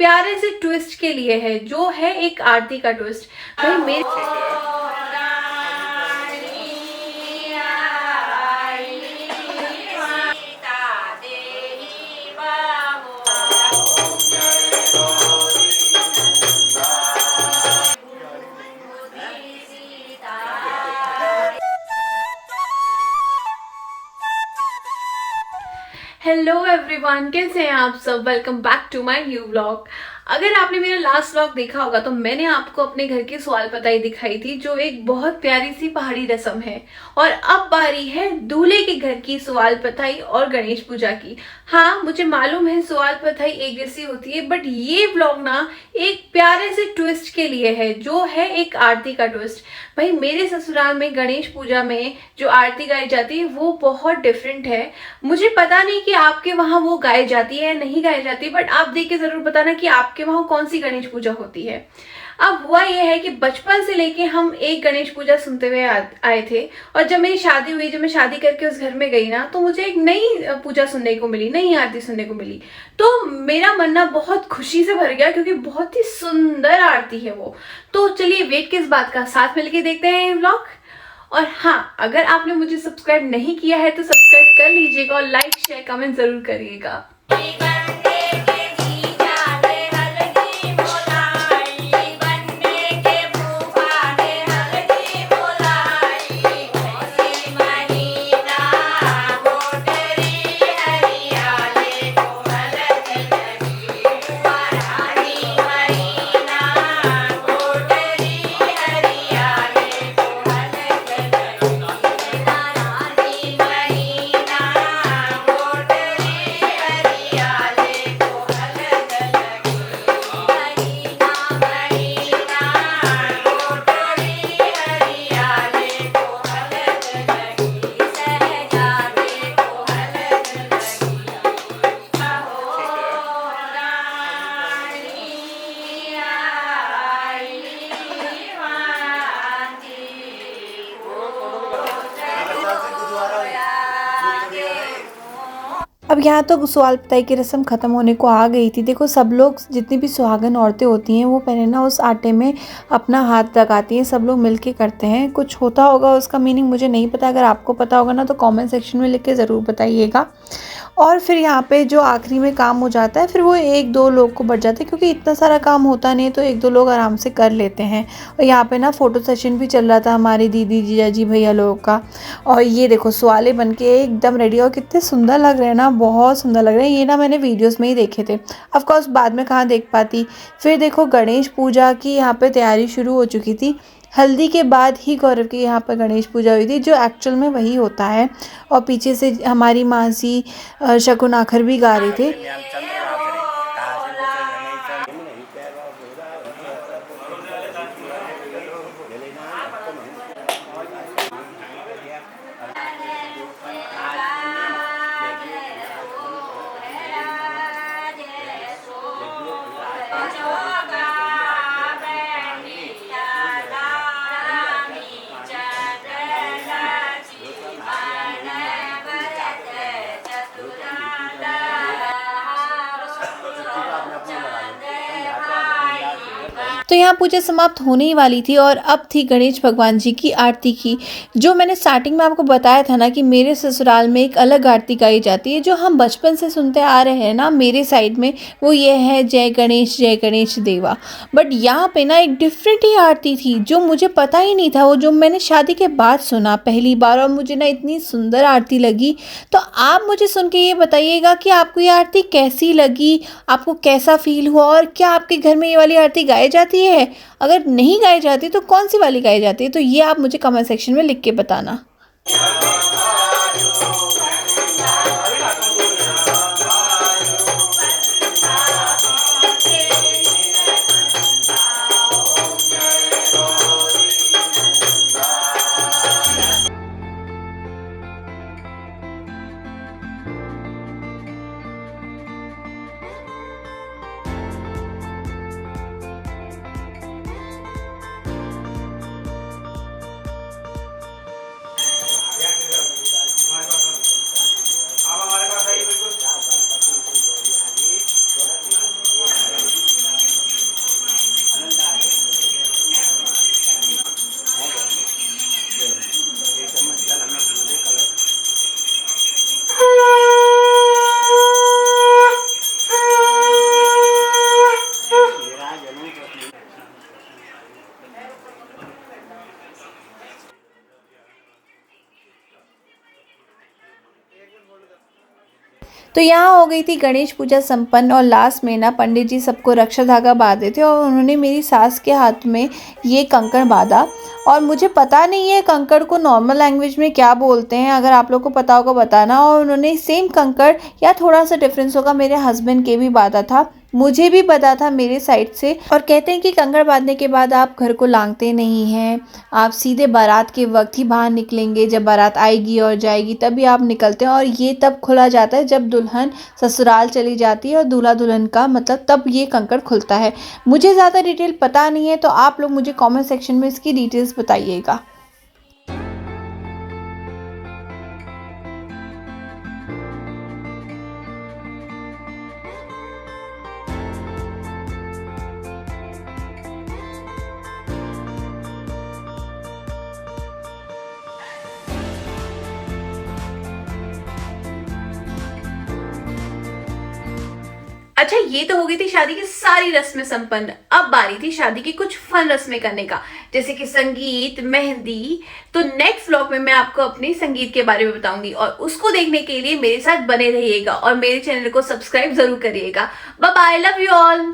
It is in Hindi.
प्यारे से ट्विस्ट के लिए है, जो है एक आरती का ट्विस्ट। भाई मेरे हेलो एवरीवन, कैसे हैं आप सब। Welcome back to my new vlog. अगर आपने मेरा लास्ट व्लॉग देखा होगा तो मैंने आपको अपने घर की सवाल पताई दिखाई थी, जो एक बहुत प्यारी सी पहाड़ी रस्म है। और अब बारी है दूल्हे के घर की सवाल पताई और गणेश पूजा की। हाँ, मुझे मालूम है सवाल पताई एक जैसी होती है, बट ये व्लॉग ना एक प्यारे से ट्विस्ट के लिए है, जो है एक आरती का ट्विस्ट। भाई मेरे ससुराल में गणेश पूजा में जो आरती गाई जाती है वो बहुत डिफरेंट है। मुझे पता नहीं कि आपके वहां वो गाई जाती है या नहीं गाई जाती, बट आप देख के जरूर बताना कि आपके वहां कौन सी गणेश पूजा होती है। अब हुआ यह है कि बचपन से लेके हम एक गणेश पूजा सुनते हुए आए थे, और जब मेरी शादी हुई, जब मैं शादी करके उस घर में गई ना, तो मुझे एक नई पूजा सुनने को मिली, नई आरती सुनने को मिली। तो मेरा मन ना बहुत खुशी से भर गया, क्योंकि बहुत ही सुंदर आरती है वो। तो चलिए वेट किस बात का, साथ मिलके देखते हैं ये व्लॉग। और हाँ, अगर आपने मुझे सब्सक्राइब नहीं किया है तो सब्सक्राइब कर लीजिएगा और लाइक शेयर कमेंट जरूर करिएगा। अब यहाँ तो सवाल पताई की रस्म ख़त्म होने को आ गई थी। देखो सब लोग, जितनी भी सुहागन औरतें होती हैं, वो पहले ना उस आटे में अपना हाथ लगाती हैं। सब लोग मिलके करते हैं। कुछ होता होगा, उसका मीनिंग मुझे नहीं पता। अगर आपको पता होगा ना तो कमेंट सेक्शन में लिख के ज़रूर बताइएगा। और फिर यहाँ पे जो आखिरी में काम हो जाता है, फिर वो एक दो लोग को बच जाता है, क्योंकि इतना सारा काम होता नहीं है, तो एक दो लोग आराम से कर लेते हैं। और यहाँ पे ना फ़ोटो सेशन भी चल रहा था हमारी दीदी, जीजा जी, भैया लोगों का। और ये देखो सवाले बन के एकदम रेडी, और कितने सुंदर लग रहे हैं ना, बहुत सुंदर लग रहे हैं। ये ना मैंने वीडियोस में ही देखे थे, ऑफ कोर्स बाद में कहाँ देख पाती। फिर देखो गणेश पूजा की यहाँ पे तैयारी शुरू हो चुकी थी। हल्दी के बाद ही गौरव की यहाँ पर गणेश पूजा हुई थी, जो एक्चुअल में वही होता है। और पीछे से हमारी मासी शकुन आखर भी गा रही थे। तो यहाँ पूजा समाप्त होने ही वाली थी, और अब थी गणेश भगवान जी की आरती की। जो मैंने स्टार्टिंग में आपको बताया था ना कि मेरे ससुराल में एक अलग आरती गाई जाती है, जो हम बचपन से सुनते आ रहे हैं ना मेरे साइड में, वो ये है जय गणेश देवा। बट यहाँ पे ना एक डिफरेंट ही आरती थी, जो मुझे पता ही नहीं था। वो जो मैंने शादी के बाद सुना पहली बार, और मुझे ना इतनी सुंदर आरती लगी। तो आप मुझे सुन के ये बताइएगा कि आपको ये आरती कैसी लगी, आपको कैसा फील हुआ, और क्या आपके घर में ये वाली आरती गाई जाती है। अगर नहीं गाई जाती तो कौन सी वाली गाई जाती है, तो ये आप मुझे कमेंट सेक्शन में लिख के बताना। तो यहाँ हो गई थी गणेश पूजा संपन्न और लास्ट में ना पंडित जी सबको रक्षा धागा बांधे थे और उन्होंने मेरी सास के हाथ में ये कंकड़ बांधा। और मुझे पता नहीं है कंकड़ को नॉर्मल लैंग्वेज में क्या बोलते हैं, अगर आप लोग को पता होगा बताना। और उन्होंने सेम कंकड़ या थोड़ा सा डिफरेंस होगा मेरे हस्बैंड के भी बांधा था, मुझे भी पता था मेरे साइड से। और कहते हैं कि कंकड़ बांधने के बाद आप घर को लांघते नहीं हैं, आप सीधे बारात के वक्त ही बाहर निकलेंगे, जब बारात आएगी और जाएगी तभी आप निकलते हैं। और ये तब खुला जाता है जब दुल्हन ससुराल चली जाती है और दूल्हा दुल्हन का मतलब तब ये कंकड़ खुलता है। मुझे ज़्यादा डिटेल पता नहीं है, तो आप लोग मुझे कमेंट सेक्शन में इसकी डिटेल्स बताइएगा। अच्छा, ये तो हो गई थी शादी की सारी रस्में संपन्न। अब बारी थी शादी की कुछ फन रस्में करने का, जैसे कि संगीत, मेहंदी। तो नेक्स्ट व्लॉग में मैं आपको अपने संगीत के बारे में बताऊंगी और उसको देखने के लिए मेरे साथ बने रहिएगा और मेरे चैनल को सब्सक्राइब जरूर करिएगा। Bye bye, love you all.